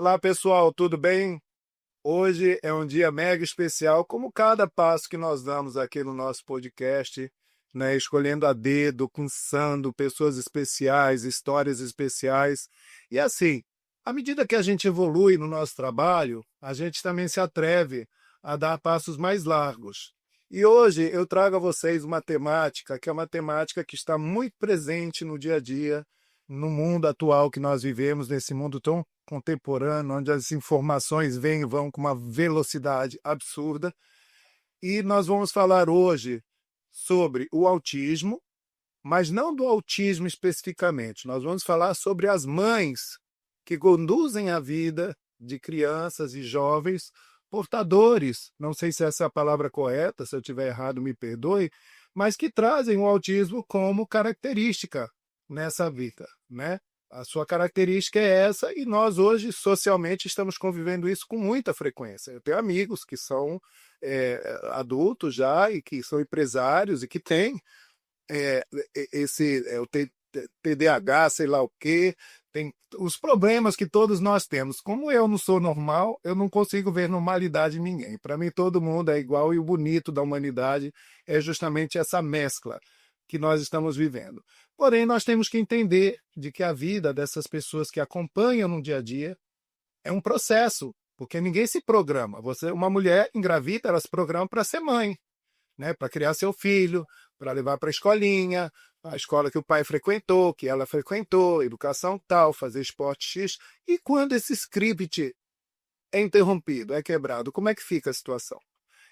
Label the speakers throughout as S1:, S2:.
S1: Olá, pessoal, tudo bem? Hoje é um dia mega especial, como cada passo que nós damos aqui no nosso podcast, né? Escolhendo a dedo, pensando pessoas especiais, histórias especiais. E assim, à medida que a gente evolui no nosso trabalho, a gente também se atreve a dar passos mais largos. E hoje eu trago a vocês uma temática que é uma temática que está muito presente no dia a dia, no mundo atual que nós vivemos, nesse mundo tão contemporâneo, onde as informações vêm e vão com uma velocidade absurda. E nós vamos falar hoje sobre o autismo, mas não do autismo especificamente. Nós vamos falar sobre as mães que conduzem a vida de crianças e jovens portadores, não sei se essa é a palavra correta, se eu estiver errado, me perdoe, mas que trazem o autismo como característica nessa vida, né? A sua característica é essa e nós hoje socialmente estamos convivendo isso com muita frequência. Eu tenho amigos que são adultos já e que são empresários e que têm o TDAH, sei lá o quê, tem os problemas que todos nós temos. Como eu não sou normal, eu não consigo ver normalidade em ninguém. Para mim, todo mundo é igual e o bonito da humanidade é justamente essa mescla que nós estamos vivendo. Porém, nós temos que entender de que a vida dessas pessoas que acompanham no dia a dia é um processo, porque ninguém se programa. Uma mulher engravida, ela se programa para ser mãe, né, para criar seu filho, para levar para a escola que o pai frequentou, que ela frequentou, educação tal, fazer esporte X. E quando esse script é interrompido, é quebrado, como é que fica a situação?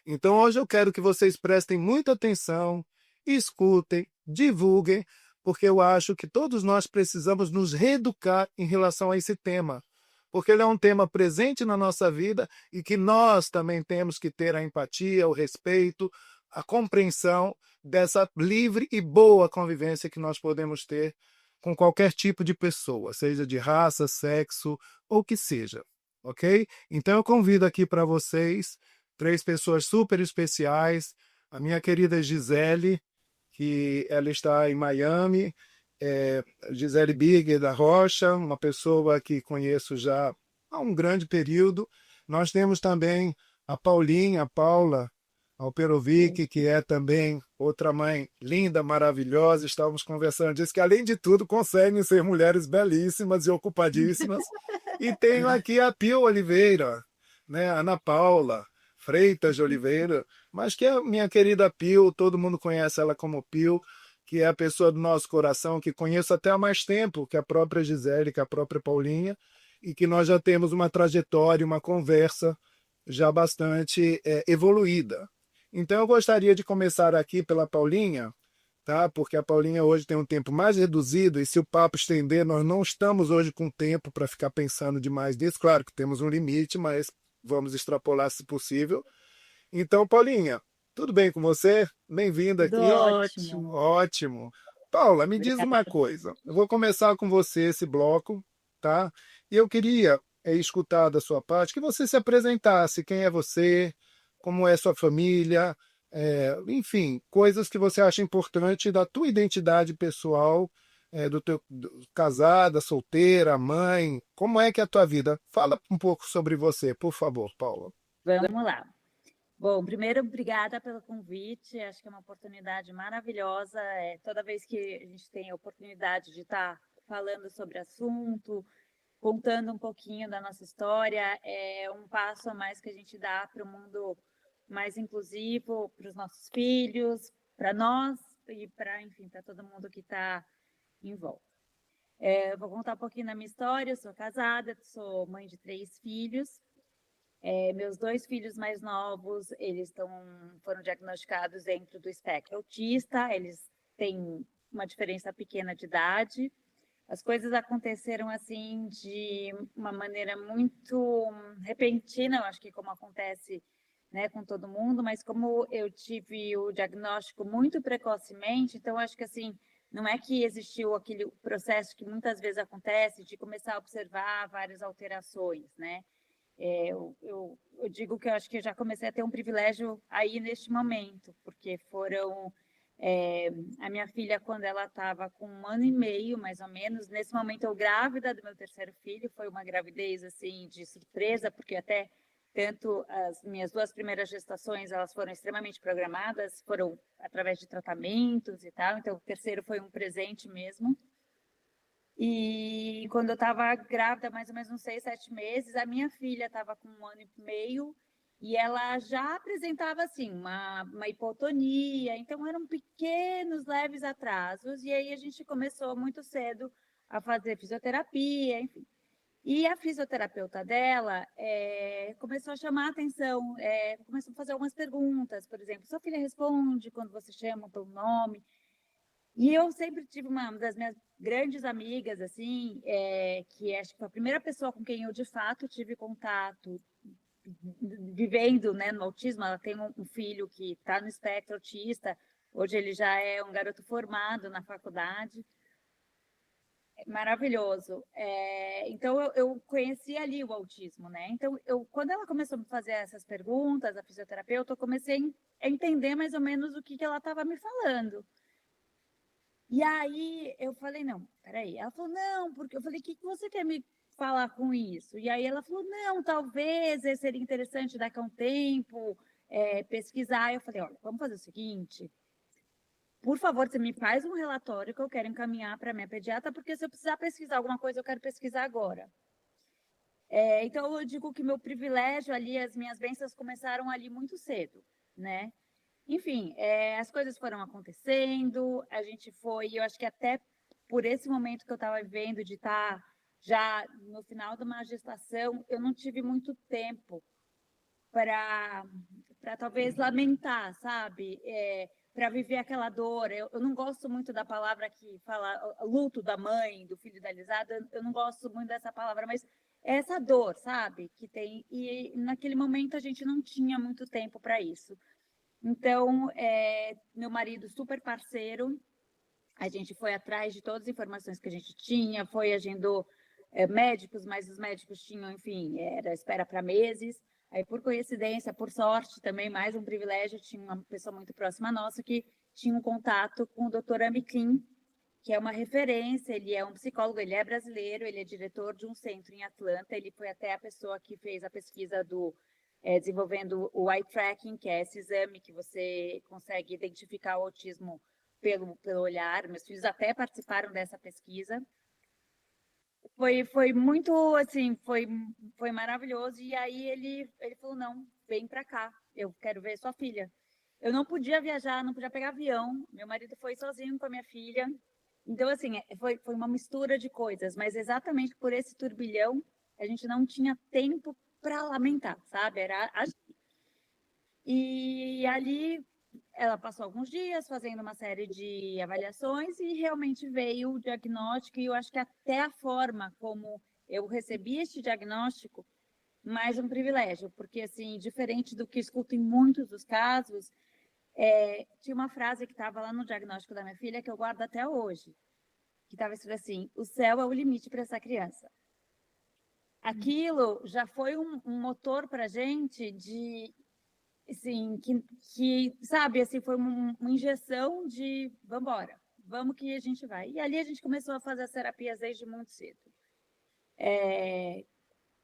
S1: Então, hoje eu quero que vocês prestem muita atenção, escutem, divulguem, porque eu acho que todos nós precisamos nos reeducar em relação a esse tema, porque ele é um tema presente na nossa vida e que nós também temos que ter a empatia, o respeito, a compreensão dessa livre e boa convivência que nós podemos ter com qualquer tipo de pessoa, seja de raça, sexo ou que seja, ok? Então eu convido aqui para vocês três pessoas super especiais, a minha querida Gisele, que ela está em Miami, Gisele Big da Rocha, uma pessoa que conheço já há um grande período. Nós temos também a Paulinha, a Paula Alperovic, que é também outra mãe linda, maravilhosa. Estávamos conversando disso, que além de tudo conseguem ser mulheres belíssimas e ocupadíssimas. E tenho aqui a Pio Oliveira, né? Ana Paula Freitas de Oliveira, mas que é a minha querida Pio, todo mundo conhece ela como Pio, que é a pessoa do nosso coração, que conheço até há mais tempo que a própria Gisele, que a própria Paulinha, e que nós já temos uma trajetória, uma conversa já bastante evoluída. Então, eu gostaria de começar aqui pela Paulinha, tá? Porque a Paulinha hoje tem um tempo mais reduzido e se o papo estender, nós não estamos hoje com tempo para ficar pensando demais nisso. Claro que temos um limite, mas vamos extrapolar se possível. Então, Paulinha, tudo bem com você? Bem-vinda
S2: Tudo
S1: aqui.
S2: ótimo.
S1: Ótimo. Paula, me diz
S2: Obrigada
S1: uma
S2: pelo
S1: coisa. Eu
S2: convite.
S1: vou começar com você esse bloco, tá? E eu queria escutar da sua parte que você se apresentasse. Quem é você? Como é sua família? Enfim, coisas que você acha importante da tua identidade pessoal, casada, solteira, mãe. Como é que é a tua vida? Fala um pouco sobre você, por favor, Paula.
S2: Vamos lá. Bom, primeiro, obrigada pelo convite. Acho que é uma oportunidade maravilhosa. Toda vez que a gente tem a oportunidade de estar falando sobre assunto, contando um pouquinho da nossa história, é um passo a mais que a gente dá para o mundo mais inclusivo, para os nossos filhos, para nós e para, enfim, para todo mundo que está em volta. Eu vou contar um pouquinho da minha história. Eu sou casada, sou mãe de 3 filhos. Meus 2 filhos mais novos, foram diagnosticados dentro do espectro autista. Eles têm uma diferença pequena de idade. As coisas aconteceram assim de uma maneira muito repentina, eu acho que como acontece, né, com todo mundo, mas como eu tive o diagnóstico muito precocemente, então acho que assim, não é que existiu aquele processo que muitas vezes acontece de começar a observar várias alterações, né? Eu digo que eu acho que eu já comecei a ter um privilégio aí neste momento, porque foram A minha filha, quando ela estava com 1 ano e meio, mais ou menos, nesse momento eu grávida do meu terceiro filho, foi uma gravidez assim de surpresa, porque até tanto as minhas 2 primeiras gestações, elas foram extremamente programadas, foram através de tratamentos e tal, então o terceiro foi um presente mesmo. E quando eu estava grávida, mais ou menos uns 6, 7 meses, a minha filha estava com 1 ano e meio e ela já apresentava, assim, uma hipotonia. Então, eram pequenos, leves atrasos. E aí, a gente começou muito cedo a fazer fisioterapia, enfim. E a fisioterapeuta dela começou a chamar a atenção, começou a fazer algumas perguntas. Por exemplo, sua filha responde quando você chama pelo nome? E eu sempre tive uma das minhas grandes amigas, assim, que acho que foi a primeira pessoa com quem eu de fato tive contato, vivendo, né, no autismo. Ela tem um filho que está no espectro autista, hoje ele já é um garoto formado na faculdade, maravilhoso. Então eu conheci ali o autismo, né? Então quando ela começou a me fazer essas perguntas, a fisioterapeuta, eu comecei a entender mais ou menos o que ela estava me falando. E aí eu falei, não, peraí. Ela falou, não, porque eu falei, o que você quer me falar com isso? E aí ela falou, não, talvez seria interessante daqui a um tempo pesquisar. Eu falei, olha, vamos fazer o seguinte, por favor, você me faz um relatório que eu quero encaminhar para a minha pediatra, porque se eu precisar pesquisar alguma coisa, eu quero pesquisar agora. Então eu digo que meu privilégio ali, as minhas bênçãos começaram ali muito cedo, né? Enfim, as coisas foram acontecendo, a gente foi, eu acho que até por esse momento que eu estava vivendo, de estar já no final de uma gestação, eu não tive muito tempo para talvez lamentar, sabe? Para viver aquela dor. Eu não gosto muito da palavra que fala luto da mãe, do filho idealizado, eu não gosto muito dessa palavra, mas é essa dor, sabe? Que tem, e naquele momento a gente não tinha muito tempo para isso. Então, meu marido super parceiro, a gente foi atrás de todas as informações que a gente tinha, agendou médicos, mas os médicos tinham, enfim, era espera para meses. Aí, por coincidência, por sorte, também mais um privilégio, tinha uma pessoa muito próxima nossa que tinha um contato com o Dr. Amiklim, que é uma referência, ele é um psicólogo, ele é brasileiro, ele é diretor de um centro em Atlanta, ele foi até a pessoa que fez a pesquisa desenvolvendo o eye tracking, que é esse exame que você consegue identificar o autismo pelo olhar. Meus filhos até participaram dessa pesquisa. Foi muito, assim, foi maravilhoso. E aí ele falou, não, vem para cá, eu quero ver sua filha. Eu não podia viajar, não podia pegar avião, meu marido foi sozinho com a minha filha. Então, assim, foi uma mistura de coisas, mas exatamente por esse turbilhão, a gente não tinha tempo para lamentar, sabe? E ali ela passou alguns dias fazendo uma série de avaliações e realmente veio o diagnóstico, e eu acho que até a forma como eu recebi este diagnóstico, mais um privilégio, porque, assim, diferente do que escuto em muitos dos casos, tinha uma frase que estava lá no diagnóstico da minha filha que eu guardo até hoje, que estava escrito assim: o céu é o limite para essa criança. Aquilo já foi um motor para a gente de, assim, sabe, assim, foi uma injeção de vamos embora, vamos que a gente vai. E ali a gente começou a fazer as terapias desde muito cedo.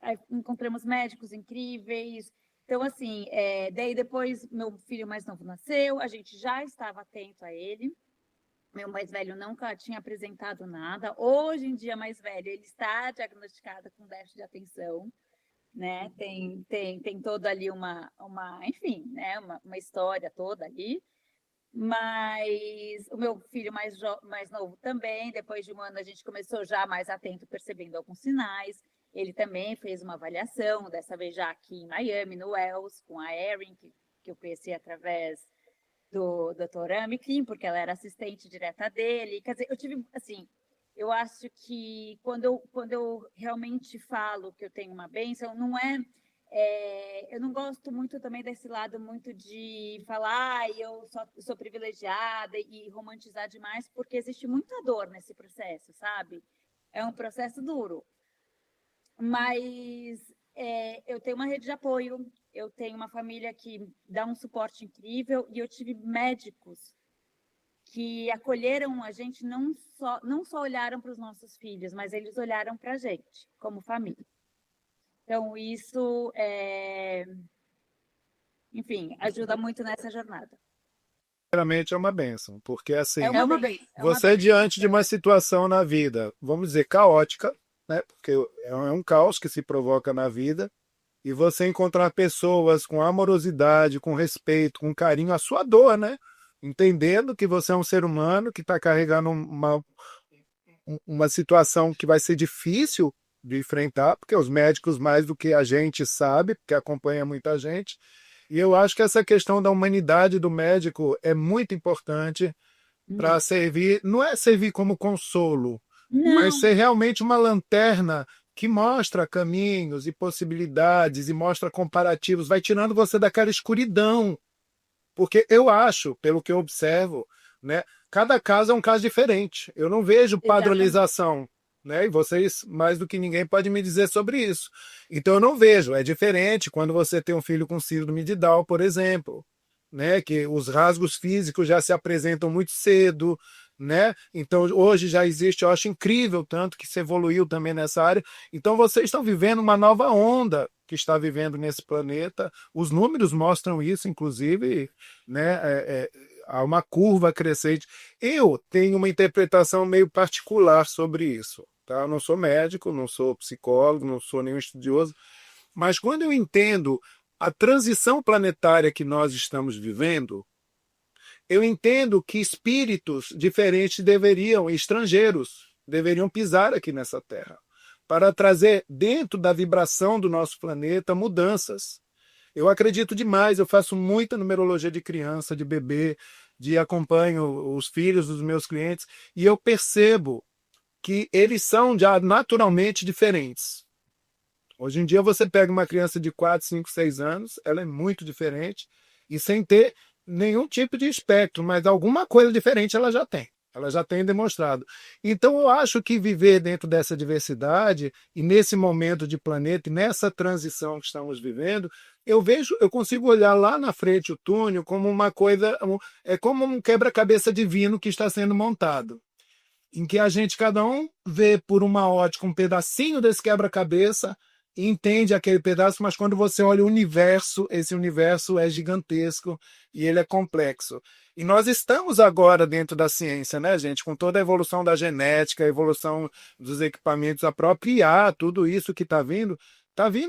S2: Aí encontramos médicos incríveis. Então, assim, daí depois meu filho mais novo nasceu, a gente já estava atento a ele. Meu mais velho nunca tinha apresentado nada. Hoje em dia, mais velho, ele está diagnosticado com déficit de atenção, né? Tem toda ali enfim, né? Uma história toda ali. Mas o meu filho mais novo também, depois de 1 ano, a gente começou já mais atento, percebendo alguns sinais. Ele também fez uma avaliação, dessa vez já aqui em Miami, no Wells, com a Erin, que eu conheci através do Dr. Amiklim, porque ela era assistente direta dele. Quer dizer, eu tive, assim, eu acho que quando eu realmente falo que eu tenho uma bênção, não eu não gosto muito também desse lado muito de falar, eu só sou privilegiada e romantizar demais, porque existe muita dor nesse processo, sabe? É um processo duro. Mas eu tenho uma rede de apoio, eu tenho uma família que dá um suporte incrível, e eu tive médicos que acolheram a gente, não só olharam para os nossos filhos, mas eles olharam para a gente, como família. Então, isso, enfim, ajuda muito nessa jornada.
S1: Sinceramente, é uma bênção, porque assim,
S2: É uma
S1: você
S2: benção.
S1: diante de uma situação na vida, vamos dizer, caótica, né? Porque é um caos que se provoca na vida, e você encontrar pessoas com amorosidade, com respeito, com carinho, a sua dor, né? Entendendo que você é um ser humano que está carregando uma situação que vai ser difícil de enfrentar, porque os médicos, mais do que a gente, sabe, porque acompanha muita gente. E eu acho que essa questão da humanidade do médico é muito importante para servir, não é servir como consolo, mas
S2: Não,
S1: ser realmente uma lanterna que mostra caminhos e possibilidades e mostra comparativos, vai tirando você daquela escuridão. Porque eu acho, pelo que eu observo, né, cada caso é um caso diferente. Eu não vejo
S2: exatamente.
S1: padronização, né? E vocês, mais do que ninguém, podem me dizer sobre isso. Então eu não vejo. É diferente quando você tem um filho com síndrome de Down, por exemplo, né? Que os rasgos físicos já se apresentam muito cedo, né? Então hoje já existe, eu acho incrível tanto que se evoluiu também nessa área. Então vocês estão vivendo uma nova onda que está vivendo nesse planeta. Os números mostram isso, inclusive, né? Há uma curva crescente. Eu tenho uma interpretação meio particular sobre isso. Tá? Eu não sou médico, não sou psicólogo, não sou nenhum estudioso, mas quando eu entendo a transição planetária que nós estamos vivendo, eu entendo que espíritos diferentes deveriam, estrangeiros, deveriam pisar aqui nessa Terra para trazer dentro da vibração do nosso planeta mudanças. Eu acredito demais, eu faço muita numerologia de criança, de bebê, de acompanho os filhos dos meus clientes e eu percebo que eles são já naturalmente diferentes. Hoje em dia você pega uma criança de 4, 5, 6 anos, ela é muito diferente e sem ter nenhum tipo de espectro, mas alguma coisa diferente ela já tem. Ela já tem demonstrado. Então, eu acho que viver dentro dessa diversidade e nesse momento de planeta e nessa transição que estamos vivendo, eu vejo, eu consigo olhar lá na frente o túnel como uma coisa, é como um quebra-cabeça divino que está sendo montado, em que a gente, cada um, vê por uma ótica um pedacinho desse quebra-cabeça e entende aquele pedaço, mas quando você olha o universo, esse universo é gigantesco e ele é complexo. E nós estamos agora dentro da ciência, né, gente? Com toda a evolução da genética, a evolução dos equipamentos, a própria IA, tudo isso que está vindo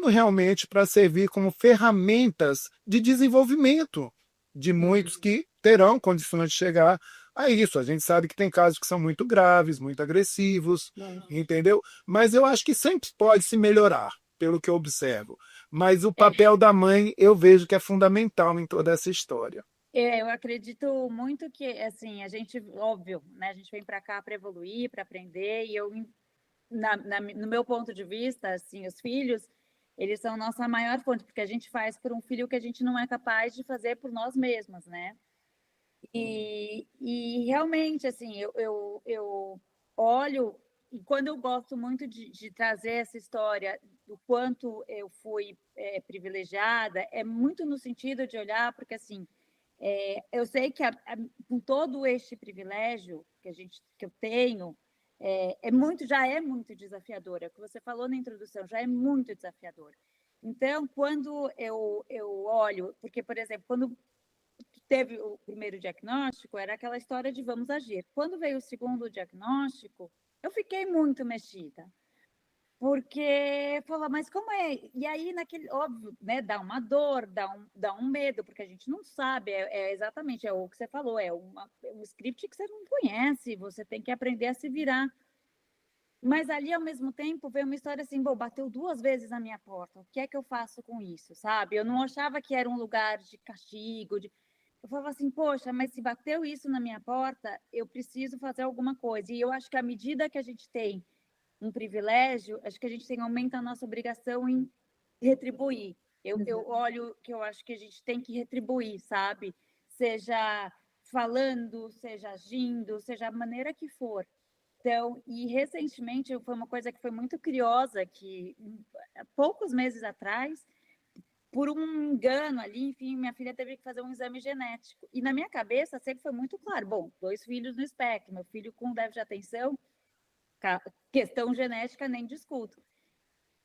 S1: realmente para servir como ferramentas de desenvolvimento de muitos que terão condições de chegar a isso. A gente sabe que tem casos que são muito graves, muito agressivos, entendeu? Mas eu acho que sempre pode se melhorar, pelo que eu observo. Mas o papel da mãe eu vejo que é fundamental em toda essa história.
S2: Eu acredito muito que, assim, a gente, óbvio, né, a gente vem para cá para evoluir, para aprender, e eu, no meu ponto de vista, assim, os filhos, eles são nossa maior fonte, porque a gente faz por um filho que a gente não é capaz de fazer por nós mesmos, né? E realmente, assim, eu olho, e quando eu gosto muito de trazer essa história do quanto eu fui privilegiada, é muito no sentido de olhar, porque, assim, eu sei que com todo este privilégio que eu tenho, já é muito desafiador. É o que você falou na introdução, já é muito desafiador. Então, quando eu olho, porque, por exemplo, quando teve o primeiro diagnóstico, era aquela história de vamos agir. Quando veio o segundo diagnóstico, eu fiquei muito mexida. Porque falou, mas como é? E aí, naquele, óbvio, né, dá uma dor, dá um medo, porque a gente não sabe, exatamente, é o que você falou, é um script que você não conhece, você tem que aprender a se virar. Mas ali, ao mesmo tempo, veio uma história assim, bom, bateu 2 vezes na minha porta, o que é que eu faço com isso, sabe? Eu não achava que era um lugar de castigo, eu falava assim, poxa, mas se bateu isso na minha porta, eu preciso fazer alguma coisa. E eu acho que à medida que a gente tem um privilégio, acho que a gente aumenta a nossa obrigação em retribuir. Eu olho que eu acho que a gente tem que retribuir, sabe? Seja falando, seja agindo, seja a maneira que for. Então, e recentemente foi uma coisa que foi muito curiosa, que poucos meses atrás, por um engano ali, enfim, minha filha teve que fazer um exame genético. E na minha cabeça sempre foi muito claro, bom, 2 filhos no espectro, meu filho com déficit de atenção, questão genética nem discuto.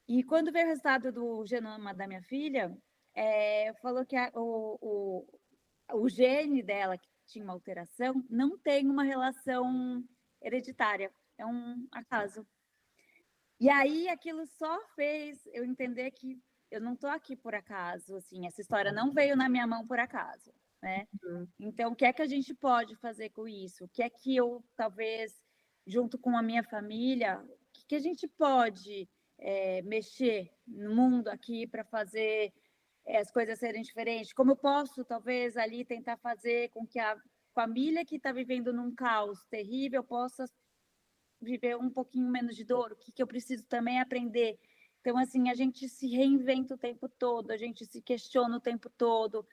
S2: E quando veio o resultado do genoma da minha filha, falou que o gene dela, que tinha uma alteração, não tem uma relação hereditária, é um acaso. E aí aquilo só fez eu entender que eu não estou aqui por acaso, assim, essa história não veio na minha mão por acaso, né? Então, o que é que a gente pode fazer com isso? O que é que eu, talvez, junto com a minha família, o que a gente pode mexer no mundo aqui para fazer as coisas serem diferentes? Como eu posso, talvez, ali tentar fazer com que a família que está vivendo num caos terrível possa viver um pouquinho menos de dor? O que eu preciso também aprender? Então, assim, a gente se reinventa o tempo todo, a gente se questiona o tempo todo.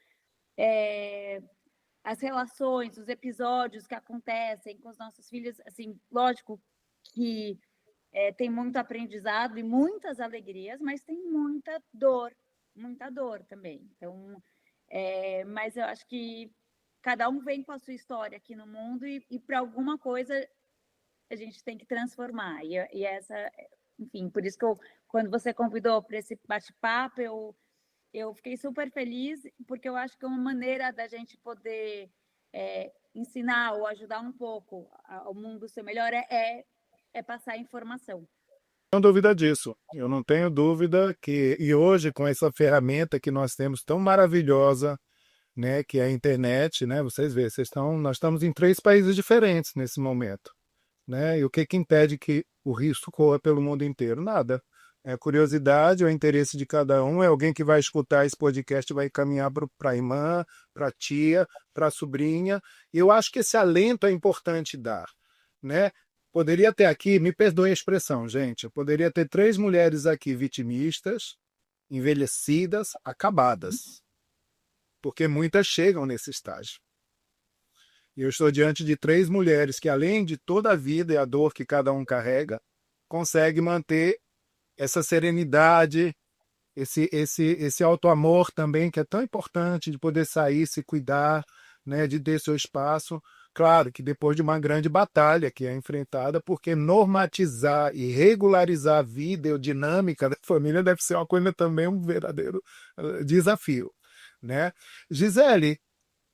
S2: As relações, os episódios que acontecem com os nossos filhos, assim, lógico que tem muito aprendizado e muitas alegrias, mas tem muita dor também. Então, mas eu acho que cada um vem com a sua história aqui no mundo e para alguma coisa a gente tem que transformar. E essa, enfim, por isso que quando você convidou para esse bate-papo, eu fiquei super feliz, porque eu acho que uma maneira da gente poder ensinar ou ajudar um pouco ao mundo ser melhor é passar informação.
S1: Não tenho dúvida disso. Eu não tenho dúvida que, e hoje, com essa ferramenta que nós temos tão maravilhosa, né, que é a internet, né, vocês veem, nós estamos em 3 países diferentes nesse momento, né, e o que impede que o risco corra pelo mundo inteiro? Nada. É a curiosidade, é o interesse de cada um, é alguém que vai escutar esse podcast e vai encaminhar para a irmã, para a tia, para a sobrinha, e eu acho que esse alento é importante dar, né? Poderia ter aqui, me perdoem a expressão, gente, eu poderia ter 3 mulheres aqui vitimistas, envelhecidas, acabadas, porque muitas chegam nesse estágio. E eu estou diante de 3 mulheres que, além de toda a vida e a dor que cada um carrega, conseguem manter essa serenidade, esse auto-amor também, que é tão importante, de poder sair, se cuidar, né, de ter seu espaço. Claro que depois de uma grande batalha que é enfrentada, porque normatizar e regularizar a vida e a dinâmica da família deve ser uma coisa também, um verdadeiro desafio, né? Gisele,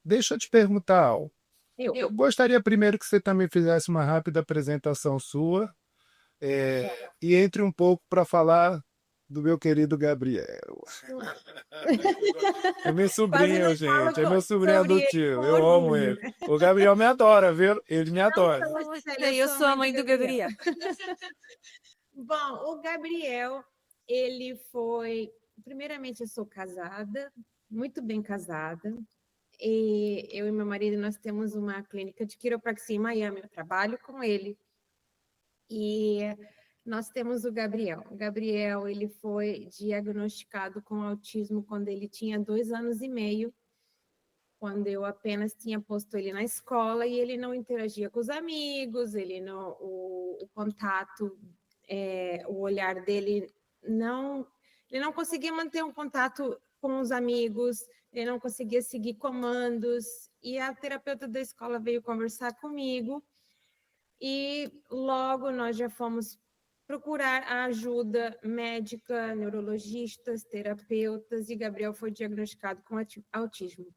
S1: deixa eu te perguntar algo. Eu gostaria primeiro que você também fizesse uma rápida apresentação sua, e entre um pouco para falar do meu querido Gabriel. É meu sobrinho, gente. É meu sobrinho adotivo. Eu amo ele. O Gabriel me adora, viu? Ele me adora.
S3: Eu sou a mãe do Gabriel.
S4: Bom, o Gabriel, ele foi... Primeiramente, eu sou casada, muito bem casada. E eu e meu marido, nós temos uma clínica de quiropraxia em Miami. Eu trabalho com ele. E nós temos o Gabriel. O Gabriel, ele foi diagnosticado com autismo quando ele tinha 2 anos e meio, quando eu apenas tinha posto ele na escola e ele não interagia com os amigos, ele não, o contato, o olhar dele ele não conseguia manter um contato com os amigos, ele não conseguia seguir comandos, e a terapeuta da escola veio conversar comigo, e logo nós já fomos procurar a ajuda médica, neurologistas, terapeutas, e Gabriel foi diagnosticado com autismo.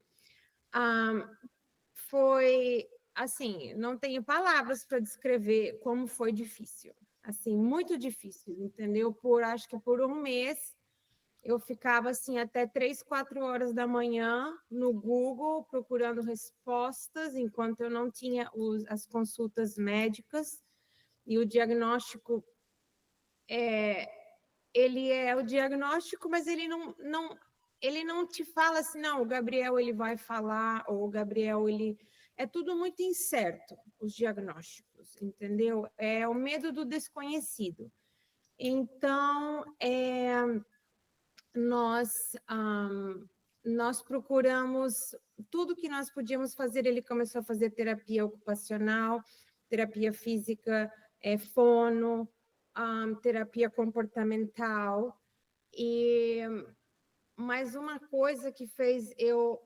S4: Foi, assim, não tenho palavras para descrever como foi difícil, assim, muito difícil, entendeu? Acho que por um mês, eu ficava, assim, até 3, 4 horas da manhã no Google, procurando respostas, enquanto eu não tinha as consultas médicas, e o diagnóstico, ele é o diagnóstico, mas ele não te fala assim, não, o Gabriel ele vai falar, ou o Gabriel ele... É tudo muito incerto, os diagnósticos, entendeu? É o medo do desconhecido. Então, nós procuramos tudo que nós podíamos fazer. Ele começou a fazer terapia ocupacional, terapia física, fono, terapia comportamental, e mas uma coisa que fez eu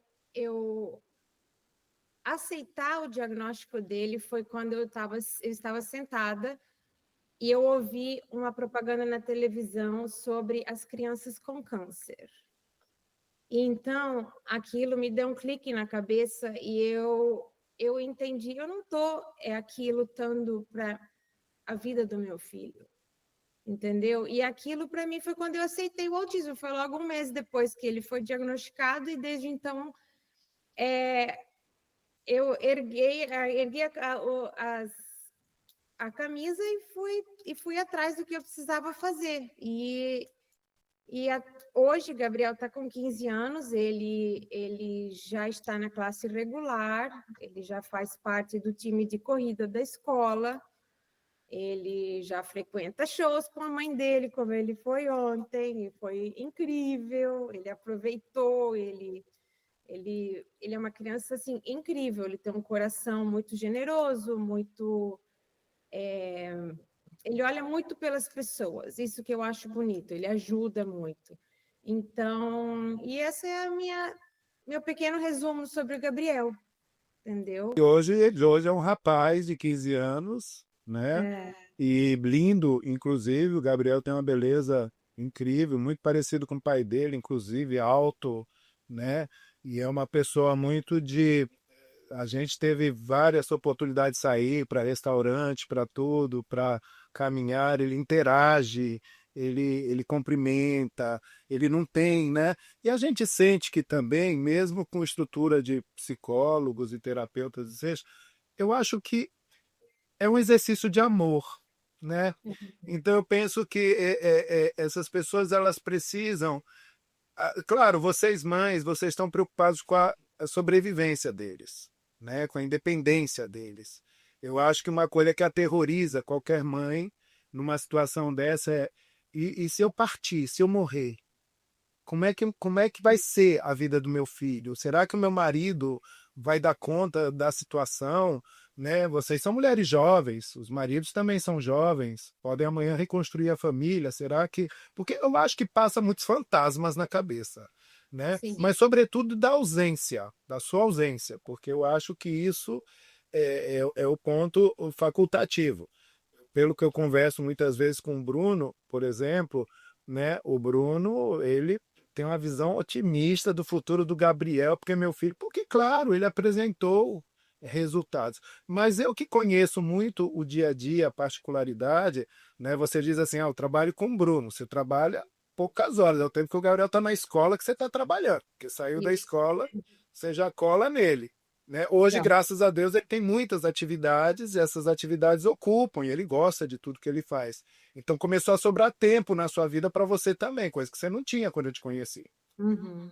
S4: aceitar o diagnóstico dele foi quando eu estava sentada e eu ouvi uma propaganda na televisão sobre as crianças com câncer. E então, aquilo me deu um clique na cabeça e eu entendi, eu não estou aqui lutando para a vida do meu filho, entendeu? E aquilo para mim foi quando eu aceitei o autismo, foi logo um mês depois que ele foi diagnosticado e desde então eu ergui a camisa e fui atrás do que eu precisava fazer. Hoje, Gabriel está com 15 anos, ele já está na classe regular, ele já faz parte do time de corrida da escola, ele já frequenta shows com a mãe dele, como ele foi ontem, e foi incrível, ele aproveitou, ele é uma criança assim, incrível, ele tem um coração muito generoso, muito... ele olha muito pelas pessoas, isso que eu acho bonito, ele ajuda muito. Então, e esse é meu pequeno resumo sobre o Gabriel, entendeu?
S1: E hoje é um rapaz de 15 anos, né? E lindo, inclusive, o Gabriel tem uma beleza incrível, muito parecido com o pai dele, inclusive alto, né? E é uma pessoa muito de... A gente teve várias oportunidades de sair para restaurante, para tudo, para caminhar. Ele interage, ele cumprimenta, ele não tem, né? E a gente sente que também, mesmo com estrutura de psicólogos e terapeutas, eu acho que é um exercício de amor, né? Então eu penso que essas pessoas elas precisam, claro, vocês mães, vocês estão preocupados com a sobrevivência deles, né? Com a independência deles. Eu acho que uma coisa que aterroriza qualquer mãe numa situação dessa é e se eu partir, se eu morrer, como é que vai ser a vida do meu filho? Será que o meu marido vai dar conta da situação? Né? Vocês são mulheres jovens, os maridos também são jovens, podem amanhã reconstruir a família. Será que... Porque eu acho que passa muitos fantasmas na cabeça, né?
S4: Sim.
S1: Mas sobretudo da ausência, da sua ausência, porque eu acho que isso é o ponto facultativo. Pelo que eu converso muitas vezes com o Bruno, por exemplo, né? O Bruno, ele tem uma visão otimista do futuro do Gabriel, porque meu filho, porque claro, ele apresentou resultados. Mas eu que conheço muito o dia a dia, a particularidade, né? Você diz assim, eu trabalho com o Bruno, você trabalha poucas horas, é o tempo que o Gabriel está na escola que você está trabalhando, porque saiu da escola, você já cola nele. Né? Hoje, graças a Deus, ele tem muitas atividades, e essas atividades ocupam, e ele gosta de tudo que ele faz. Então começou a sobrar tempo na sua vida para você também, coisa que você não tinha quando eu te conheci.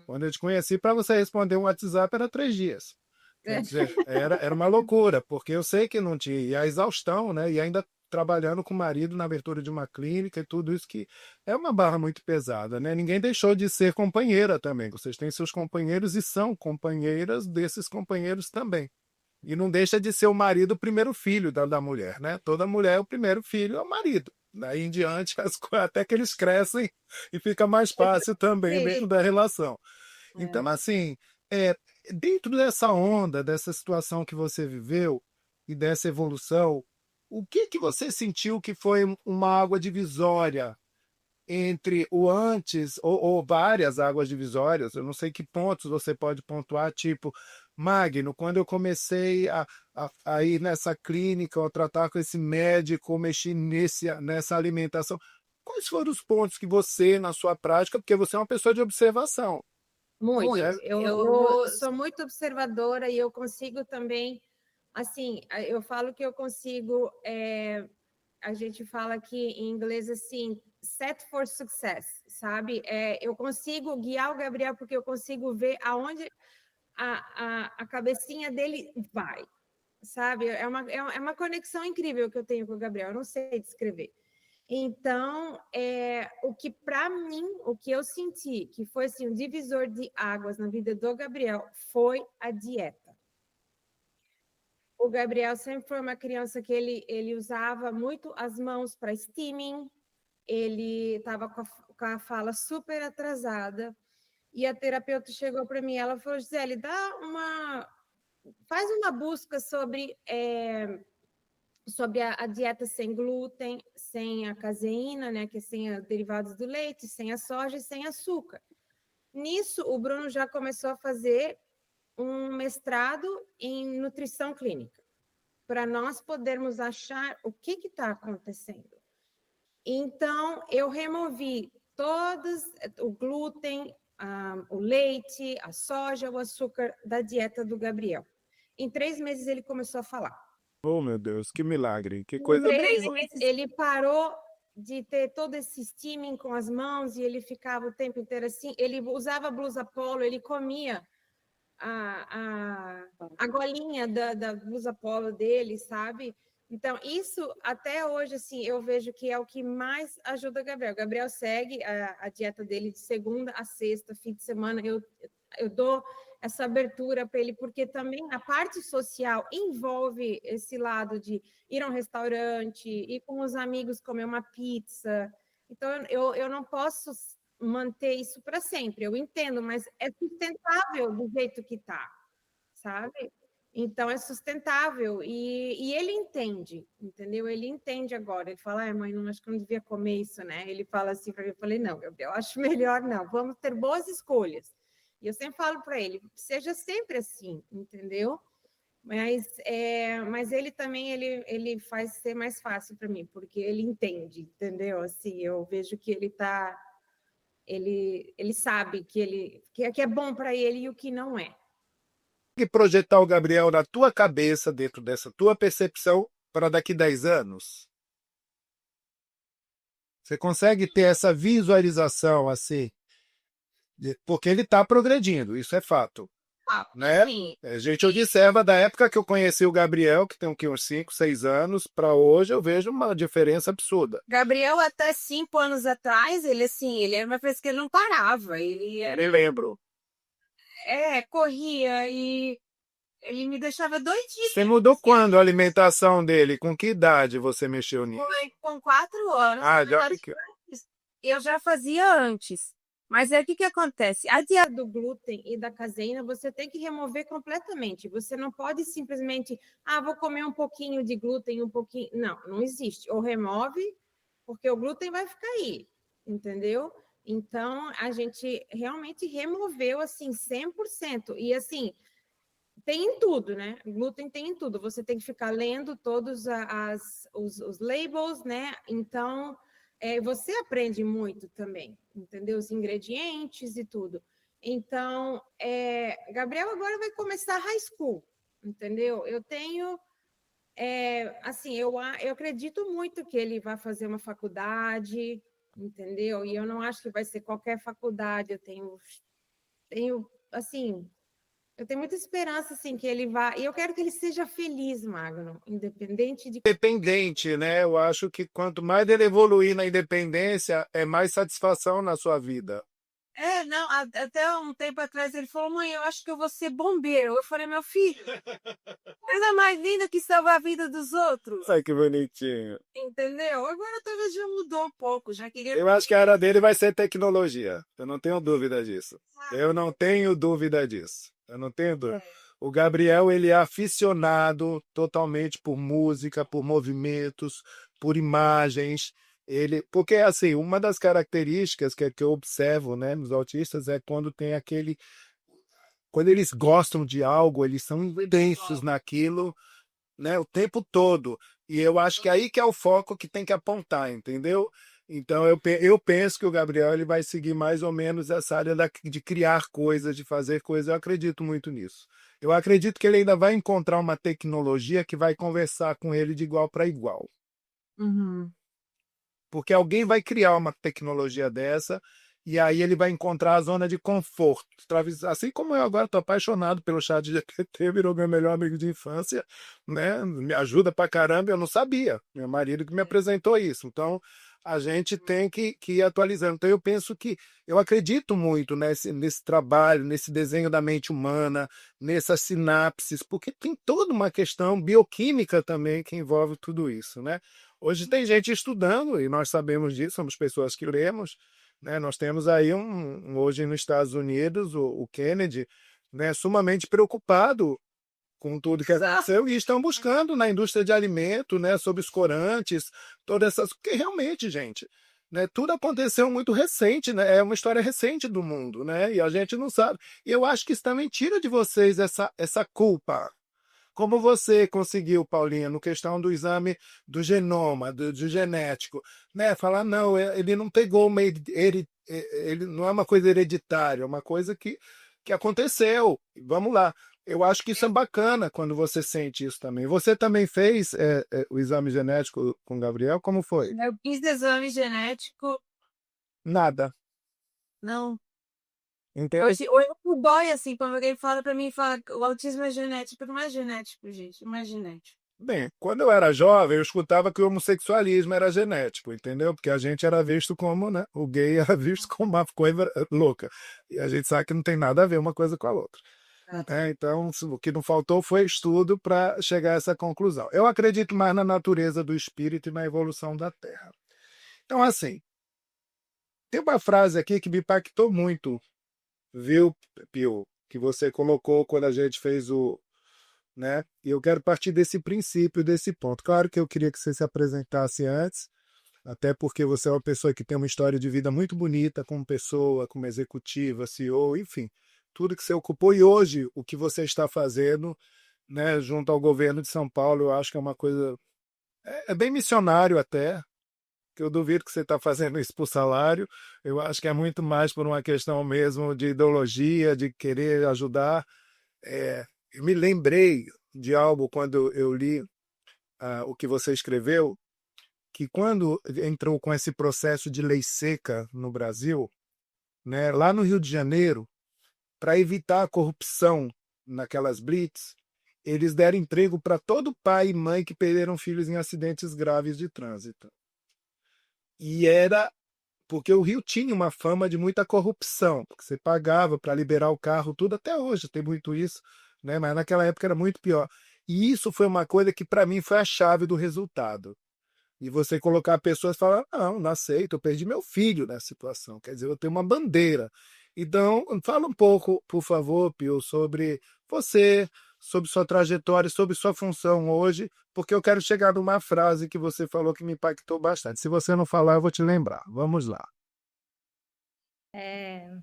S1: Quando eu te conheci, para você responder um WhatsApp era 3 dias. Quer dizer, era uma loucura, porque eu sei que não tinha. E a exaustão, né? E ainda trabalhando com o marido na abertura de uma clínica e tudo isso que é uma barra muito pesada, né? Ninguém deixou de ser companheira também. Vocês têm seus companheiros e são companheiras desses companheiros também. E não deixa de ser o marido o primeiro filho da mulher, né? Toda mulher, o primeiro filho é o marido. Daí em diante, até que eles crescem e fica mais fácil também dentro da relação. Então, assim, dentro dessa onda, dessa situação que você viveu e dessa evolução, o que você sentiu que foi uma água divisória entre o antes ou várias águas divisórias? Eu não sei que pontos você pode pontuar, tipo, Magno, quando eu comecei a ir nessa clínica, ou tratar com esse médico, mexer nessa alimentação, quais foram os pontos que você, na sua prática, porque você é uma pessoa de observação.
S4: Muito.
S1: É,
S4: Eu sou muito observadora e eu consigo também, assim, eu falo que eu consigo, a gente fala aqui em inglês assim, set for success, sabe? Eu consigo guiar o Gabriel porque eu consigo ver aonde a cabecinha dele vai, sabe? É uma conexão incrível que eu tenho com o Gabriel, eu não sei descrever. Então, o que para mim, o que eu senti que foi assim, um divisor de águas na vida do Gabriel foi a dieta. O Gabriel sempre foi uma criança que ele usava muito as mãos para steaming, ele estava com a fala super atrasada, E a terapeuta chegou para mim, ela falou, Gisele, faz uma busca sobre a dieta sem glúten, sem a caseína, né, que é sem os derivados do leite, sem a soja e sem açúcar. Nisso, o Bruno já começou a fazer um mestrado em nutrição clínica, para nós podermos achar o que está acontecendo. Então, eu removi o glúten, o leite, a soja, o açúcar da dieta do Gabriel. Em 3 meses, ele começou a falar.
S1: Oh, meu Deus, que milagre, que
S4: Em
S1: coisa.
S4: 3 meses, ele parou de ter todo esse steaming com as mãos e ele ficava o tempo inteiro assim. Ele usava blusa polo, ele comia a golinha da blusa polo dele, sabe? Então, isso até hoje, assim, eu vejo que é o que mais ajuda o Gabriel. O Gabriel segue a dieta dele de segunda a sexta, fim de semana. Eu dou essa abertura para ele, porque também a parte social envolve esse lado de ir a um restaurante, ir com os amigos comer uma pizza. Então, eu não posso manter isso para sempre, eu entendo, mas é sustentável do jeito que está, sabe? Então, é sustentável e ele entende, entendeu? Ele entende agora. Ele fala, mãe, não acho que eu não devia comer isso, né? Ele fala assim para mim, eu falei, não, Gabriel, acho melhor não, vamos ter boas escolhas. E eu sempre falo para ele, seja sempre assim, entendeu? Mas ele também, ele faz ser mais fácil para mim, porque ele entende, entendeu? Assim, eu vejo que ele sabe que é bom para ele e o que não é.
S1: Que projetar o Gabriel na tua cabeça, dentro dessa tua percepção, para daqui 10 anos? Você consegue ter essa visualização assim? Porque ele está progredindo, isso é fato. Né?
S3: Sim.
S1: A gente observa da época que eu conheci o Gabriel, que tem uns 5, 6 anos, para hoje eu vejo uma diferença absurda.
S3: Gabriel, até 5 anos atrás, ele era uma pessoa que ele não parava. Ele
S1: Me lembro.
S3: corria e ele me deixava doidinha.
S1: Você mudou quando a alimentação dele? Com que idade você mexeu nisso?
S3: Foi com 4 anos.
S1: Ah, já fiquei.
S3: Eu já fazia antes. Mas o que acontece? A dieta
S4: do glúten e da caseína, você tem que remover completamente. Você não pode simplesmente, vou comer um pouquinho de glúten, um pouquinho. Não, não existe. Ou remove, porque o glúten vai ficar aí, entendeu? Então, a gente realmente removeu, assim, 100%. E, assim, tem em tudo, né? Glúten tem em tudo. Você tem que ficar lendo todos os labels, né? Então, você aprende muito também, entendeu? Os ingredientes e tudo. Então, Gabriel agora vai começar high school, entendeu? Eu tenho, assim, eu acredito muito que ele vai fazer uma faculdade, entendeu? E eu não acho que vai ser qualquer faculdade. Eu tenho, assim, eu tenho muita esperança, assim, que ele vá. E eu quero que ele seja feliz, Magno, independente de.
S1: Independente, né? Eu acho que quanto mais ele evoluir na independência, é mais satisfação na sua vida.
S3: não, até um tempo atrás ele falou, mãe, eu acho que eu vou ser bombeiro. Eu falei, meu filho, coisa mais linda que salvar a vida dos outros.
S1: Ai, que bonitinho.
S3: Entendeu? Agora talvez já mudou um pouco, já queria.
S1: Eu acho que a área dele vai ser tecnologia. Eu não tenho dúvida disso. Eu não tenho dúvida disso. Eu não tenho dúvida. O Gabriel, ele é aficionado totalmente por música, por movimentos, por imagens. Porque assim, uma das características que eu observo, né, nos autistas é quando eles gostam de algo, eles são intensos naquilo, né, o tempo todo. E eu acho que aí que é o foco que tem que apontar, entendeu? Então eu penso que o Gabriel ele vai seguir mais ou menos essa área de criar coisas, de fazer coisas. Eu acredito muito nisso. Eu acredito que ele ainda vai encontrar uma tecnologia que vai conversar com ele de igual para igual.
S3: Uhum.
S1: Porque alguém vai criar uma tecnologia dessa e aí ele vai encontrar a zona de conforto. Assim como eu agora estou apaixonado pelo ChatGPT, virou meu melhor amigo de infância, né? Me ajuda pra caramba, eu não sabia. Meu marido que me apresentou isso. Então, a gente tem que ir atualizando. Então, eu acredito muito nesse trabalho, nesse desenho da mente humana, nessas sinapses, porque tem toda uma questão bioquímica também que envolve tudo isso, né? Hoje tem gente estudando, e nós sabemos disso, somos pessoas que lemos, né? Nós temos aí hoje nos Estados Unidos o Kennedy, né, sumamente preocupado com tudo que aconteceu e estão buscando na indústria de alimento, né, sobre os corantes, todas essas, porque realmente, gente, né, tudo aconteceu muito recente, né, é uma história recente do mundo, né, e a gente não sabe. E eu acho que isso também tira de vocês essa culpa. Como você conseguiu, Paulinha, no questão do exame do genoma, do genético, né? Falar, não, ele não pegou ele não é uma coisa hereditária, é uma coisa que aconteceu. Vamos lá. Eu acho que isso é bacana quando você sente isso também. Você também fez o exame genético com o Gabriel? Como foi?
S3: Eu fiz exame genético,
S1: Nada.
S3: não.
S1: Entendeu?
S3: Hoje, o boy, assim, quando alguém fala pra mim, fala que o autismo é genético, não é genético, gente, não é genético.
S1: Bem, quando eu era jovem, eu escutava que o homossexualismo era genético, entendeu? Porque a gente era visto como, né? O gay era visto como uma coisa louca. E a gente sabe que não tem nada a ver uma coisa com a outra. Então, o que não faltou foi estudo para chegar a essa conclusão. Eu acredito mais na natureza do espírito e na evolução da Terra. Então, assim, tem uma frase aqui que me impactou muito, viu, Pio? Que você colocou quando a gente fez né? E eu quero partir desse princípio, desse ponto. Claro que eu queria que você se apresentasse antes, até porque você é uma pessoa que tem uma história de vida muito bonita como pessoa, como executiva, CEO, enfim, tudo que você ocupou. E hoje, o que você está fazendo, né, junto ao governo de São Paulo, eu acho que é uma coisa. É bem missionário até, que eu duvido que você está fazendo isso por salário. Eu acho que é muito mais por uma questão mesmo de ideologia, de querer ajudar. Eu me lembrei de algo quando eu li o que você escreveu, que quando entrou com esse processo de lei seca no Brasil, né, lá no Rio de Janeiro, para evitar a corrupção naquelas blitz, eles deram emprego para todo pai e mãe que perderam filhos em acidentes graves de trânsito. E era porque o Rio tinha uma fama de muita corrupção, porque você pagava para liberar o carro, tudo até hoje tem muito isso, né? Mas naquela época era muito pior. E isso foi uma coisa que para mim foi a chave do resultado. E você colocar pessoas e falar, não aceito, eu perdi meu filho nessa situação. Quer dizer, eu tenho uma bandeira. Então, fala um pouco, por favor, Pio, sobre você, sobre sua trajetória, sobre sua função hoje, porque eu quero chegar numa frase que você falou que me impactou bastante. Se você não falar, eu vou te lembrar. Vamos lá.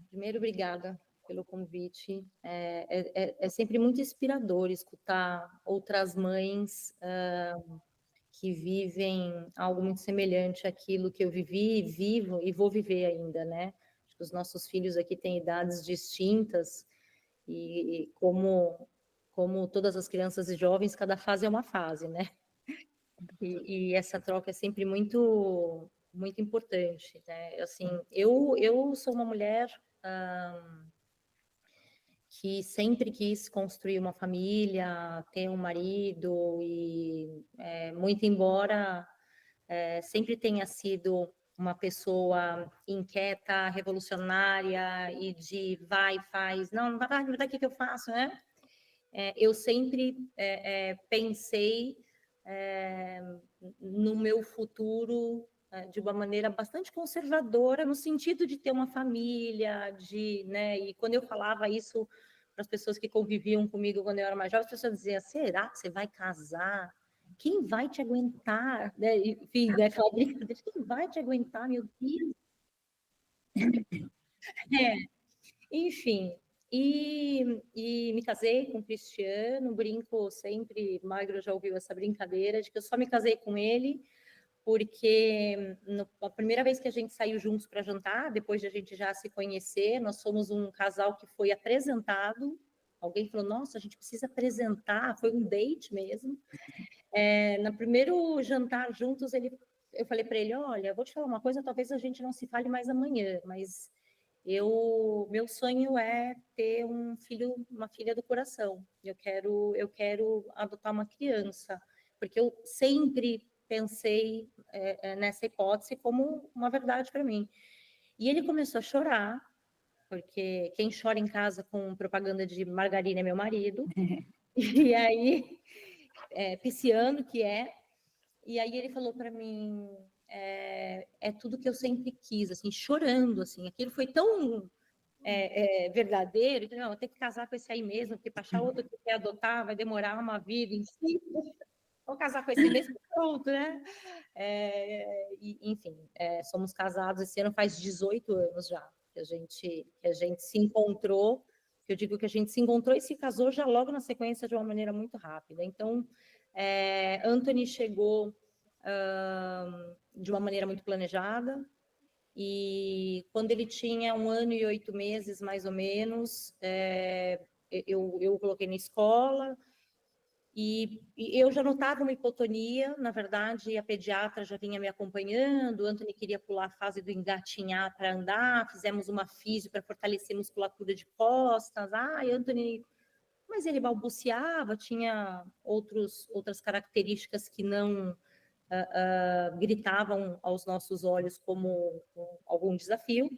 S5: Primeiro, obrigada pelo convite. É sempre muito inspirador escutar outras mães que vivem algo muito semelhante àquilo que eu vivi, vivo e vou viver ainda, né? Os nossos filhos aqui têm idades distintas e como todas as crianças e jovens, cada fase é uma fase, né? E essa troca é sempre muito importante, né? Assim, eu sou uma mulher que sempre quis construir uma família, ter um marido e muito embora sempre tenha sido uma pessoa inquieta, revolucionária e de vai, faz, não vai, daqui que eu faço, né? Eu sempre pensei no meu futuro de uma maneira bastante conservadora, no sentido de ter uma família, né? E quando eu falava isso para as pessoas que conviviam comigo quando eu era mais jovem, as pessoas diziam: será que você vai casar? Quem vai te aguentar? Né? Enfim, né? Aquela brincadeira, quem vai te aguentar, meu Deus? Enfim, e me casei com o Cristiano, brinco sempre, Magro já ouviu essa brincadeira, de que eu só me casei com ele, porque a primeira vez que a gente saiu juntos para jantar, depois de a gente já se conhecer, nós somos um casal que foi apresentado, alguém falou, nossa, a gente precisa apresentar, foi um date mesmo. No primeiro jantar juntos, eu falei para ele, olha, vou te falar uma coisa, talvez a gente não se fale mais amanhã, mas meu sonho é ter uma filha do coração. Eu quero adotar uma criança, porque eu sempre pensei nessa hipótese como uma verdade para mim. E ele começou a chorar, porque quem chora em casa com propaganda de margarina é meu marido. E aí, pisciano que é. E aí ele falou para mim, é tudo que eu sempre quis, assim, chorando, assim, aquilo foi tão verdadeiro, então, não, eu tenho que casar com esse aí mesmo, porque para achar outro que quer adotar vai demorar uma vida em si, vou casar com esse mesmo, pronto, né? Enfim, somos casados, esse ano faz 18 anos já, que a gente se encontrou, eu digo que a gente se encontrou e se casou já logo na sequência de uma maneira muito rápida. Então, Anthony chegou de uma maneira muito planejada, e quando ele tinha 1 ano e 8 meses, mais ou menos, eu o coloquei na escola, e eu já notava uma hipotonia, na verdade, a pediatra já vinha me acompanhando, o Anthony queria pular a fase do engatinhar para andar, fizemos uma físio para fortalecer a musculatura de costas, Anthony... Mas ele balbuciava, tinha outras características que não gritavam aos nossos olhos como algum desafio,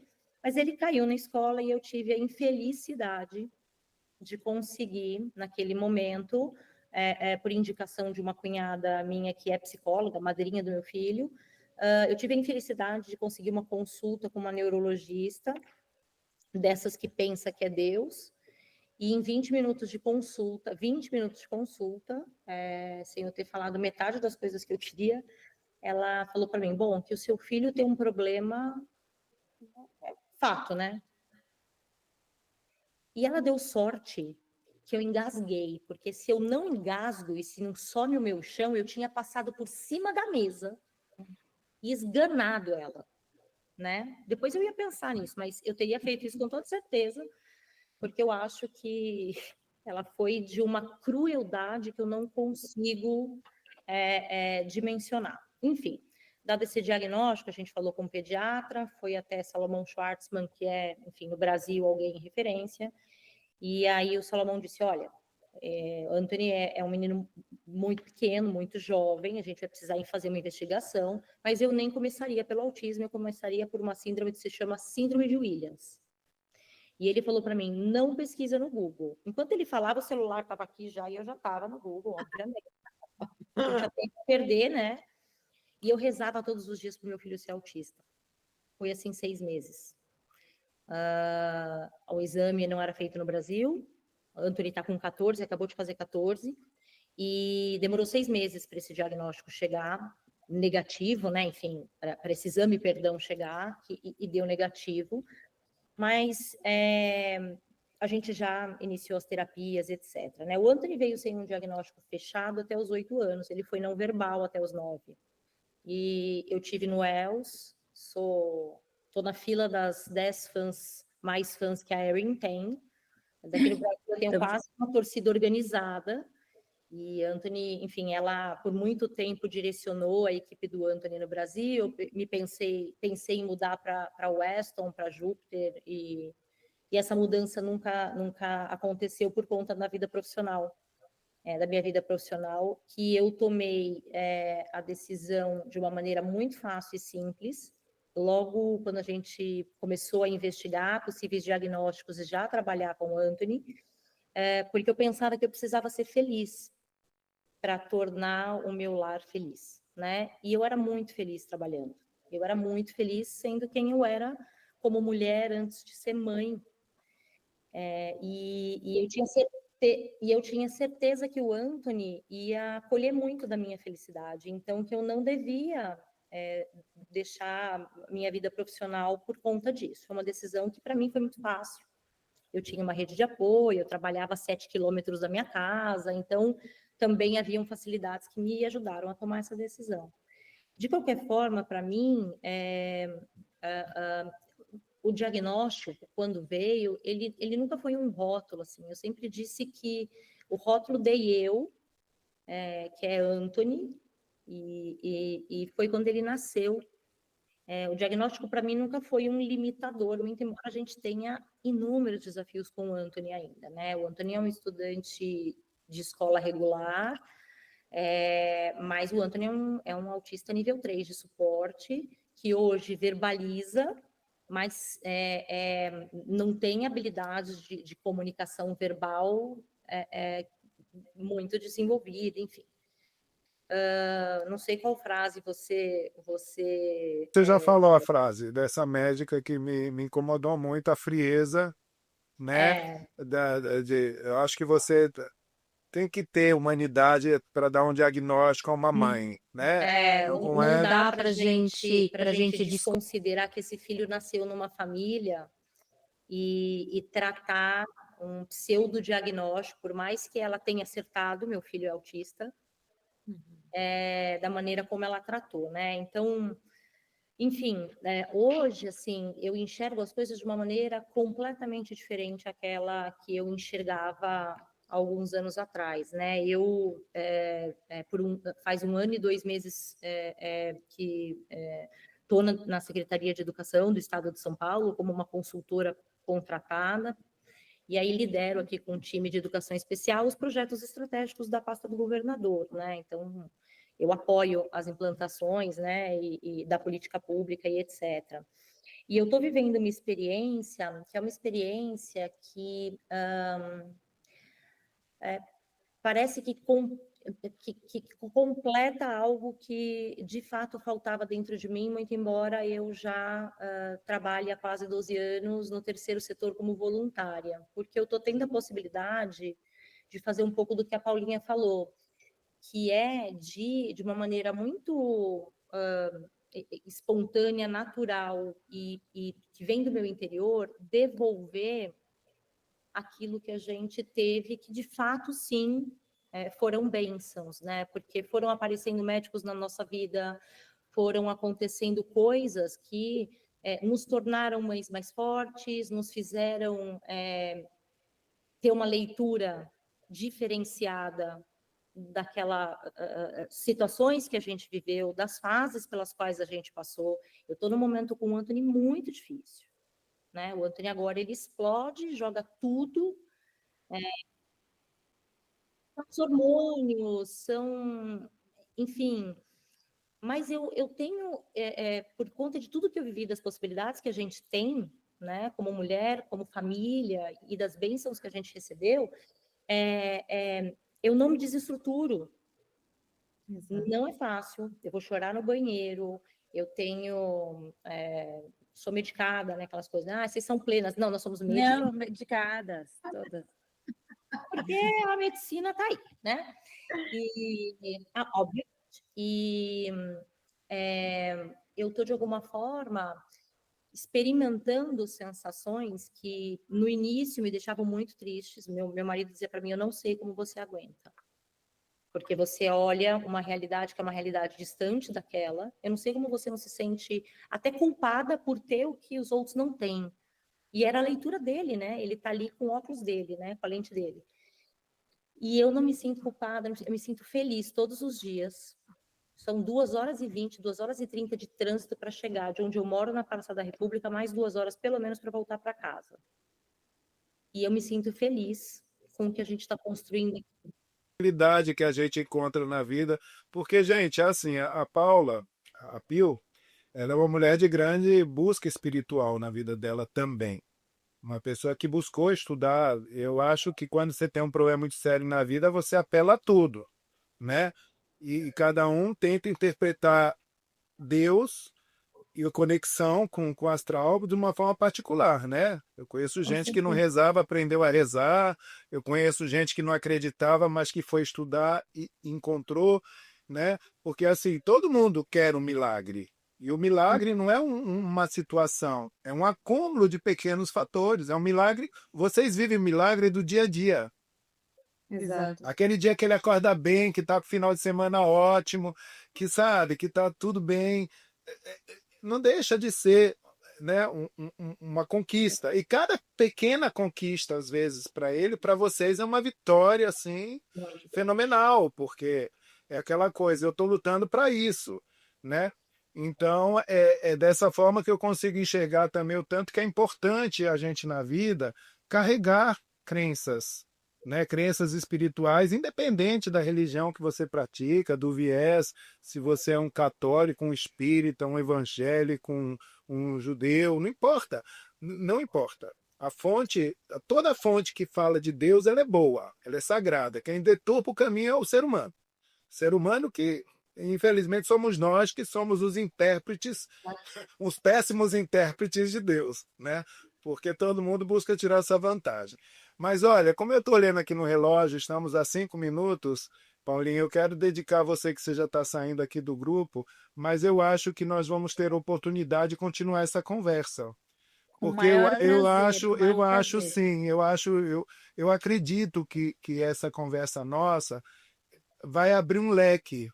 S5: mas ele caiu na escola e eu tive a infelicidade de conseguir, naquele momento, por indicação de uma cunhada minha que é psicóloga, madrinha do meu filho, eu tive a infelicidade de conseguir uma consulta com uma neurologista, dessas que pensa que é Deus, e em 20 minutos de consulta, sem eu ter falado metade das coisas que eu queria, ela falou para mim, bom, que o seu filho tem um problema, fato, né? E ela deu sorte que eu engasguei, porque se eu não engasgo e se não some o meu chão, eu tinha passado por cima da mesa e esganado ela, né? Depois eu ia pensar nisso, mas eu teria feito isso com toda certeza, porque eu acho que ela foi de uma crueldade que eu não consigo dimensionar. Enfim, dado esse diagnóstico, a gente falou com o pediatra, foi até Salomão Schwartzman, que é, enfim, no Brasil, alguém em referência, e aí o Salomão disse, olha, Anthony é um menino muito pequeno, muito jovem, a gente vai precisar ir fazer uma investigação, mas eu nem começaria pelo autismo, eu começaria por uma síndrome que se chama síndrome de Williams. E ele falou para mim, não pesquisa no Google. Enquanto ele falava, o celular estava aqui já, e eu já estava no Google, obviamente. Eu já tenho que perder, né? E eu rezava todos os dias para o meu filho ser autista. Foi assim 6 meses. O exame não era feito no Brasil. O Anthony está com 14, acabou de fazer 14. E demorou 6 meses para esse diagnóstico chegar, negativo, né? Enfim, para esse exame, perdão, chegar, e deu negativo. Mas a gente já iniciou as terapias, etc. Né? O Anthony veio sem um diagnóstico fechado até os 8 anos, ele foi não verbal até os 9. E eu tive no ELS, estou na fila das 10 fãs, mais fãs que a Erin tem. Daqui no Brasil eu tenho quase uma torcida organizada, e Anthony, enfim, ela por muito tempo direcionou a equipe do Anthony no Brasil, pensei em mudar para Weston, para Júpiter, e essa mudança nunca aconteceu por conta da vida profissional, da minha vida profissional, que eu tomei a decisão de uma maneira muito fácil e simples, logo quando a gente começou a investigar possíveis diagnósticos e já trabalhar com o Anthony, porque eu pensava que eu precisava ser feliz para tornar o meu lar feliz, né? E eu era muito feliz trabalhando. Eu era muito feliz sendo quem eu era como mulher antes de ser mãe. E eu tinha certeza que o Anthony ia colher muito da minha felicidade, então que eu não devia deixar minha vida profissional por conta disso. Foi uma decisão que para mim foi muito fácil. Eu tinha uma rede de apoio, eu trabalhava a 7 quilômetros da minha casa, então também haviam facilidades que me ajudaram a tomar essa decisão. De qualquer forma, para mim, o diagnóstico, quando veio, ele nunca foi um rótulo, assim. Eu sempre disse que o rótulo dei eu, que é Anthony, e foi quando ele nasceu. O diagnóstico, para mim, nunca foi um limitador, muito embora a gente tenha inúmeros desafios com o Anthony ainda, né? O Anthony é um estudante de escola regular, mas o Anthony é um autista nível 3 de suporte, que hoje verbaliza, mas não tem habilidades de comunicação verbal muito desenvolvida, enfim. Não sei qual frase você
S1: Você já falou a frase dessa médica que me incomodou muito, a frieza, né?
S5: é,
S1: Eu acho que você tem que ter humanidade para dar um diagnóstico a uma mãe, né? Não
S5: não
S1: é
S5: dá para gente desconsiderar que esse filho nasceu numa família e tratar um pseudodiagnóstico, por mais que ela tenha acertado, meu filho é autista, da maneira como ela tratou, né? Então, enfim, hoje, assim, eu enxergo as coisas de uma maneira completamente diferente àquela que eu enxergava há alguns anos atrás, né? Eu, faz 1 ano e 2 meses que estou na Secretaria de Educação do Estado de São Paulo como uma consultora contratada, e aí lidero aqui com o time de educação especial os projetos estratégicos da pasta do governador, né? Então, eu apoio as implantações, né, e da política pública e etc. E eu estou vivendo uma experiência que é uma experiência que parece que completa algo que de fato faltava dentro de mim, muito embora eu já trabalhe há quase 12 anos no terceiro setor como voluntária, porque eu estou tendo a possibilidade de fazer um pouco do que a Paulinha falou, que é de uma maneira muito espontânea, natural e que vem do meu interior, devolver aquilo que a gente teve, que de fato, sim, foram bênçãos, né? Porque foram aparecendo médicos na nossa vida, foram acontecendo coisas que nos tornaram mais fortes, nos fizeram ter uma leitura diferenciada daquela situações que a gente viveu, das fases pelas quais a gente passou. Eu estou num momento com o Anthony muito difícil, né? O Anthony agora ele explode, joga tudo, os hormônios, enfim. Mas eu tenho, por conta de tudo que eu vivi, das possibilidades que a gente tem, né, como mulher, como família, e das bênçãos que a gente recebeu, eu não me desestruturo. Não é fácil, eu vou chorar no banheiro, eu tenho, sou medicada, né, aquelas coisas, vocês são plenas. Não, nós somos medicadas.
S2: Não, medicadas, todas.
S5: Porque a medicina está aí, né? Óbvio. E eu estou, de alguma forma, experimentando sensações que, no início, me deixavam muito tristes. Meu marido dizia para mim, eu não sei como você aguenta. Porque você olha uma realidade que é uma realidade distante daquela. Eu não sei como você não se sente até culpada por ter o que os outros não têm. E era a leitura dele, né? Ele está ali com o óculos dele, né? Com a lente dele. E eu não me sinto culpada, eu me sinto feliz todos os dias. São 2h20, 2h30 de trânsito para chegar de onde eu moro, na Praça da República, mais 2 horas, pelo menos, para voltar para casa. E eu me sinto feliz com o que a gente está construindo.
S1: Realidade que a gente encontra na vida, porque, gente, assim, a Paula, a Pio, ela é uma mulher de grande busca espiritual na vida dela também. Uma pessoa que buscou estudar. Eu acho que quando você tem um problema muito sério na vida, você apela a tudo, né? E cada um tenta interpretar Deus e a conexão com o astral de uma forma particular, né? Eu conheço gente que não rezava, aprendeu a rezar. Eu conheço gente que não acreditava, mas que foi estudar e encontrou, né? Porque assim, todo mundo quer um milagre. E o milagre não é uma situação, é um acúmulo de pequenos fatores. É um milagre. Vocês vivem o milagre do dia a dia.
S3: Exato.
S1: Aquele dia que ele acorda bem, que tá com o final de semana ótimo, que sabe, que tá tudo bem, não deixa de ser, né, uma conquista. E cada pequena conquista, às vezes, para ele, para vocês, é uma vitória assim fenomenal, porque é aquela coisa, eu estou lutando para isso, né? Então, é dessa forma que eu consigo enxergar também o tanto que é importante a gente na vida carregar crenças, né? Crenças espirituais, independente da religião que você pratica, do viés, se você é um católico, um espírita, um evangélico, um judeu, não importa, não importa. A fonte, toda fonte que fala de Deus, ela é boa, ela é sagrada. Quem deturpa o caminho é o ser humano. Ser humano que, infelizmente, somos nós que somos os intérpretes, os péssimos intérpretes de Deus, né? Porque todo mundo busca tirar essa vantagem. Mas olha, como eu estou olhando aqui no relógio, estamos a 5 minutos. Paulinho, eu quero dedicar a você que você já está saindo aqui do grupo, mas eu acho que nós vamos ter oportunidade de continuar essa conversa.
S2: Com o
S1: Porque eu,
S2: maior
S1: eu
S2: prazer,
S1: acho,
S2: com o maior
S1: eu acho
S2: prazer.
S1: sim, eu acredito que essa conversa nossa vai abrir um leque.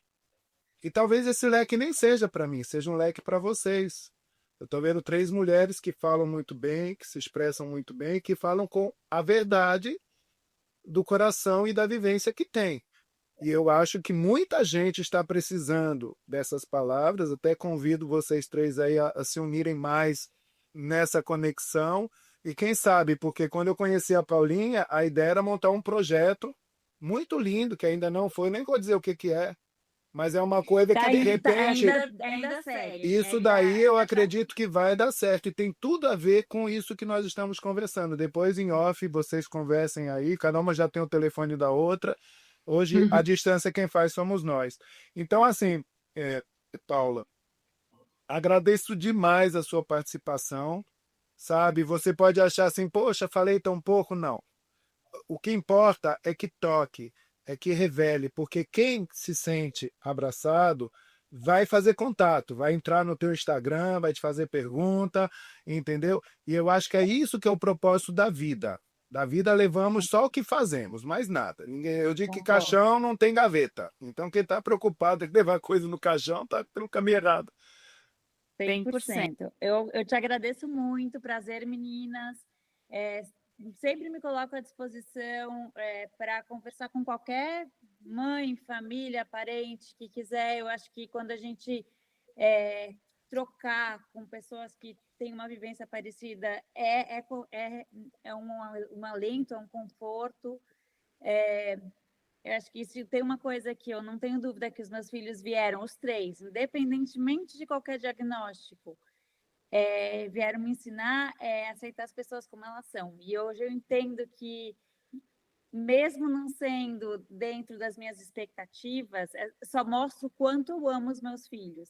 S1: E talvez esse leque nem seja para mim, seja um leque para vocês. Eu estou vendo 3 mulheres que falam muito bem, que se expressam muito bem, que falam com a verdade do coração e da vivência que tem. E eu acho que muita gente está precisando dessas palavras. Até convido vocês 3 aí a se unirem mais nessa conexão. E quem sabe, porque quando eu conheci a Paulinha, a ideia era montar um projeto muito lindo, que ainda não foi, nem vou dizer o que é, mas é uma coisa que de repente
S2: Ainda segue.
S1: isso daí eu acredito que vai dar certo e tem tudo a ver com isso que nós estamos conversando. Depois em off vocês conversem aí, cada uma já tem o telefone da outra. Hoje a distância quem faz somos nós. Então assim, Paula, agradeço demais a sua participação, sabe? Você pode achar assim, poxa, falei tão pouco, não. O que importa é que toque, é que revele, porque quem se sente abraçado vai fazer contato, vai entrar no teu Instagram, vai te fazer pergunta, entendeu? E eu acho que é isso que é o propósito da vida. Da vida levamos só o que fazemos, mais nada. Eu digo que caixão não tem gaveta. Então quem está preocupado em levar coisa no caixão está pelo caminho errado.
S2: 100%. Eu te agradeço muito, prazer, meninas. Sempre me coloco à disposição para conversar com qualquer mãe, família, parente que quiser. Eu acho que quando a gente trocar com pessoas que têm uma vivência parecida é um alento, é um conforto. Eu acho que se tem uma coisa que eu não tenho dúvida que os meus filhos vieram, os 3, independentemente de qualquer diagnóstico, vieram me ensinar a aceitar as pessoas como elas são. E hoje eu entendo que, mesmo não sendo dentro das minhas expectativas, só mostro o quanto eu amo os meus filhos.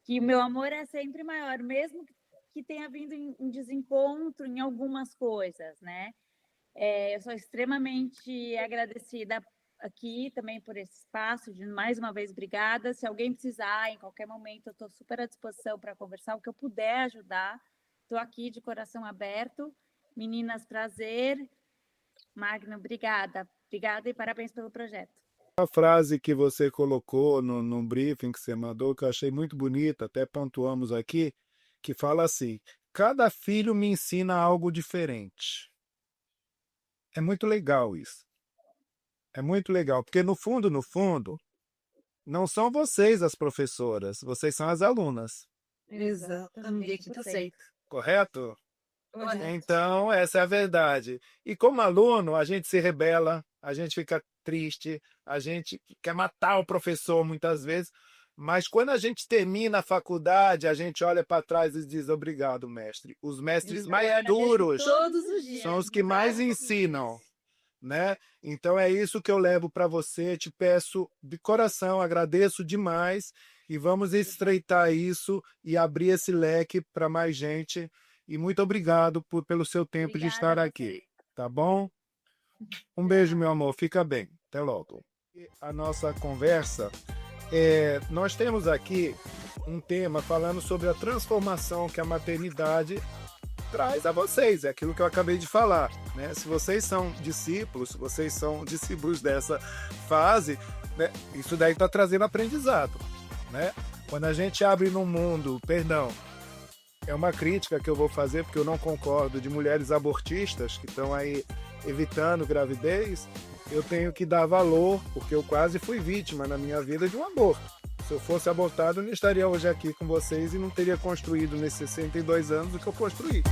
S2: Que o meu amor é sempre maior, mesmo que tenha vindo em desencontro em algumas coisas, né? Eu sou extremamente agradecida aqui também por esse espaço, mais uma vez, obrigada. Se alguém precisar, em qualquer momento, eu estou super à disposição para conversar, o que eu puder ajudar. Estou aqui de coração aberto. Meninas, prazer. Magno, obrigada. Obrigada e parabéns pelo projeto.
S1: A frase que você colocou no briefing que você mandou, que eu achei muito bonita, até pontuamos aqui, que fala assim: cada filho me ensina algo diferente. É muito legal isso. É muito legal, porque no fundo, não são vocês as professoras, vocês são as alunas.
S3: Exatamente, tá certo.
S1: Correto? Então, essa é a verdade. E como aluno, a gente se rebela, a gente fica triste, a gente quer matar o professor muitas vezes, mas quando a gente termina a faculdade, a gente olha para trás e diz obrigado, mestre. Os mestres mais duros
S2: Todos os dias.
S1: são os que mais ensinam, né? Então é isso que eu levo para você, te peço de coração, agradeço demais e vamos estreitar isso e abrir esse leque para mais gente. E muito obrigado pelo seu tempo de estar aqui, tá bom? Um beijo, meu amor, fica bem, até logo. A nossa conversa, nós temos aqui um tema falando sobre a transformação que a maternidade traz a vocês, é aquilo que eu acabei de falar, né? Se vocês são discípulos, se vocês são discípulos dessa fase, né? Isso daí está trazendo aprendizado, né? Quando a gente abre no mundo, é uma crítica que eu vou fazer porque eu não concordo, de mulheres abortistas que estão aí evitando gravidez, eu tenho que dar valor, porque eu quase fui vítima na minha vida de um aborto. Se eu fosse abortado, eu não estaria hoje aqui com vocês e não teria construído nesses 62 anos o que eu construí.